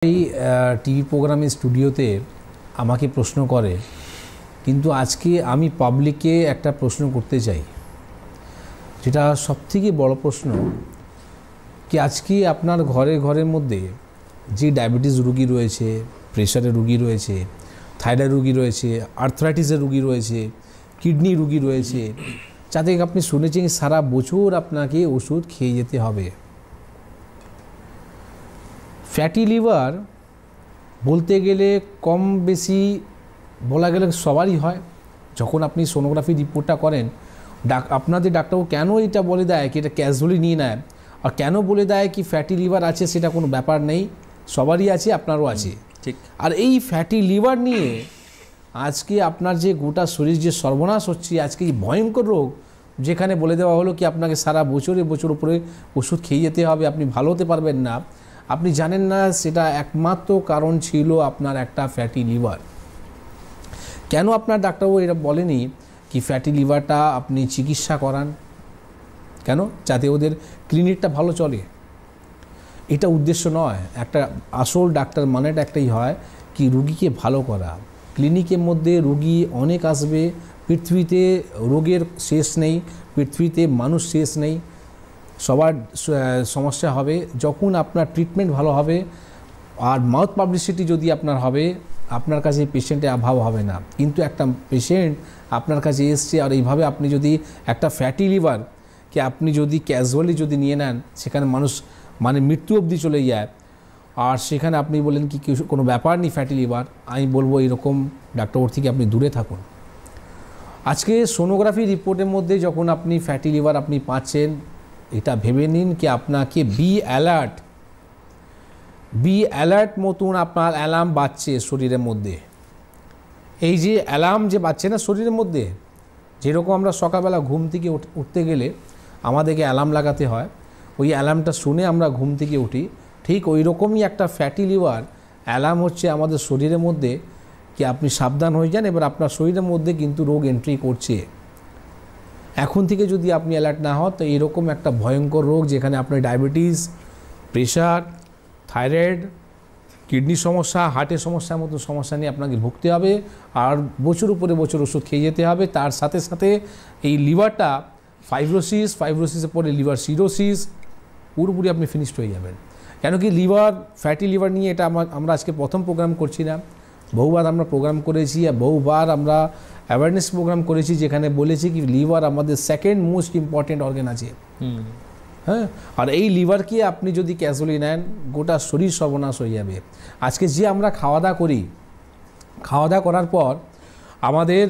এই টিভি প্রোগ্রামে স্টুডিওতে আমাকে প্রশ্ন করে, কিন্তু আজকে আমি পাবলিককে একটা প্রশ্ন করতে চাই, যেটা সবথেকে বড় প্রশ্ন কি আজকে আপনার ঘরের মধ্যে যে ডায়াবেটিস রোগী রয়েছে, প্রেশারের রোগী রয়েছে, থাইরয়েড রোগী রয়েছে, আর্থ্রাইটিসের রোগী রয়েছে, কিডনি রোগী রয়েছে, যাতে আপনি শুনেছেন সারা বছর আপনাকে ওষুধ খেয়ে যেতে হবে। ফ্যাটি লিভার বলতে গেলে কম বেশি বলা গেলে সবারই হয়। যখন আপনি সোনোগ্রাফি রিপোর্টটা করেন, আপনাদের ডাক্তারবাবু কেন এটা বলে দেয় কি এটা ক্যাজুয়ালি নিয়ে নেয়, আর কেন বলে দেয় কি ফ্যাটি লিভার আছে, সেটা কোনো ব্যাপার নেই, সবারই আছে, আপনারও আছে। ঠিক। আর এই ফ্যাটি লিভার নিয়ে আজকে আপনার যে গোটা শরীর যে সর্বনাশ হচ্ছে, আজকে এই ভয়ঙ্কর রোগ, যেখানে বলে দেওয়া হলো কি আপনাকে সারা বছর উপরে ওষুধ খেয়ে যেতে হবে, আপনি ভালো হতে পারবেন না। আপনি জানেন না সেটা একমাত্র কারণ ছিল আপনার একটা ফ্যাটি লিভার। কেন আপনার ডাক্তারবাবু এটা বলেনি কি ফ্যাটি লিভারটা আপনি চিকিৎসা করান, কেন? যাতে ওদের ক্লিনিকটা ভালো চলে। এটা উদ্দেশ্য নয়। একটা আসল ডাক্তার মানেটা একটাই হয় কি রুগীকে ভালো করা। ক্লিনিকের মধ্যে রুগী অনেক আসবে, পৃথিবীতে রোগের শেষ নেই, পৃথিবীতে মানুষ শেষ নেই, সবার সমস্যা হবে। যখন আপনার ট্রিটমেন্ট ভালো হবে আর মাউথ পাবলিসিটি যদি আপনার হবে, আপনার কাছে পেশেন্টের অভাব হবে না। কিন্তু একটা পেশেন্ট আপনার কাছে এসছে আর এইভাবে আপনি যদি একটা ফ্যাটি লিভার কি আপনি যদি ক্যাজুয়ালি যদি নিয়ে নেন, সেখানে মানুষ মানে মৃত্যু অবধি চলে যায়, আর সেখানে আপনি বলেন কি কোনো ব্যাপার নেই ফ্যাটি লিভার, আমি বলবো এরকম ডাক্তারবাবুর থেকে আপনি দূরে থাকুন। আজকে সোনোগ্রাফি রিপোর্টের মধ্যে যখন আপনি ফ্যাটি লিভার আপনি পাচ্ছেন, এটা ভেবে নিন কি আপনাকে বি অ্যালার্ট মতন আপনার অ্যালার্ম বাজছে শরীরের মধ্যে। এই যে অ্যালার্ম যে বাজছে না শরীরের মধ্যে, যেরকম আমরা সকালবেলা ঘুম থেকে উঠতে গেলে আমাদেরকে অ্যালার্ম লাগাতে হয়, ওই অ্যালার্মটা শুনে আমরা ঘুম থেকে উঠি, ঠিক ওই রকমই একটা ফ্যাটি লিভার অ্যালার্ম হচ্ছে আমাদের শরীরের মধ্যে কি আপনি সাবধান হয়ে যান, এবার আপনার শরীরের মধ্যে কিন্তু রোগ এন্ট্রি করছে। এখন থেকে যদি আপনি অ্যালার্ট না হন, তো এরকম একটা ভয়ঙ্কর রোগ যেখানে আপনার ডায়াবেটিস, প্রেশার, থাইরয়েড, কিডনি সমস্যা, হার্টের সমস্যার মতো সমস্যা নিয়ে আপনাকে ভুগতে হবে, আর বছর উপরে বছর ওষুধ খেয়ে যেতে হবে। তার সাথে সাথে এই লিভারটা ফাইব্রোসিসের পরে লিভার সিরোসিস, পুরোপুরি আপনি ফিনিশড হয়ে যাবেন। কেন কি লিভার, ফ্যাটি লিভার নিয়ে এটা আমরা আজকে প্রথম প্রোগ্রাম করছি না, বহুবার আমরা প্রোগ্রাম করেছি, আর বহুবার আমরা অ্যাওয়ারনেস প্রোগ্রাম করেছি, যেখানে বলেছি কি লিভার আমাদের সেকেন্ড মোস্ট ইম্পর্টেন্ট অর্গান আছে। হ্যাঁ, আর এই লিভারকে আপনি যদি ক্যাজুয়ালি নেন, গোটা শরীর সর্বনাশ হয়ে যাবে। আজকে যে আমরা খাওয়া দাওয়া করি, খাওয়া দাওয়া করার পর আমাদের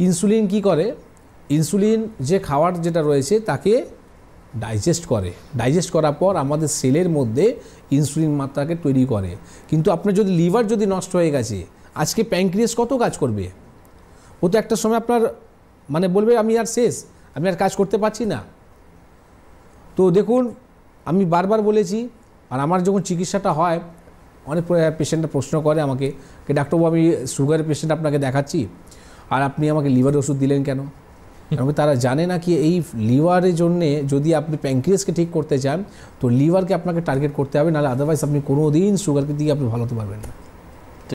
ইনসুলিন কি করে, ইনসুলিন যে খাবার যেটা রয়েছে তাকে ডাইজেস্ট করে, ডাইজেস্ট করার পর আমাদের সেলের মধ্যে ইনসুলিন মাত্রাকে তৈরি করে। কিন্তু আপনার যদি লিভার যদি নষ্ট হয়ে গেছে, আজকে প্যানক্রিয়াস কত কাজ করবে? ও তো একটা সময় আপনার মানে বলবে আমি আর শেষ, আমি আর কাজ করতে পারছি না। তো দেখুন, আমি বারবার বলেছি, আর আমার যখন চিকিৎসাটা হয় অনেক পেশেন্টরা প্রশ্ন করে আমাকে যে ডাক্তারবাবু আমি সুগারের পেশেন্ট আপনাকে দেখাচ্ছি আর আপনি আমাকে লিভারের ওষুধ দিলেন কেন? কারণ তারা জানে না কি এই লিভারের জন্যে যদি আপনি প্যানক্রিয়াসকে ঠিক করতে চান, তো লিভারকে আপনাকে টার্গেট করতে হবে, নাহলে আদারওয়াইজ আপনি কোনো দিন সুগারকে দিয়ে আপনি ভালো হতে পারবেন না।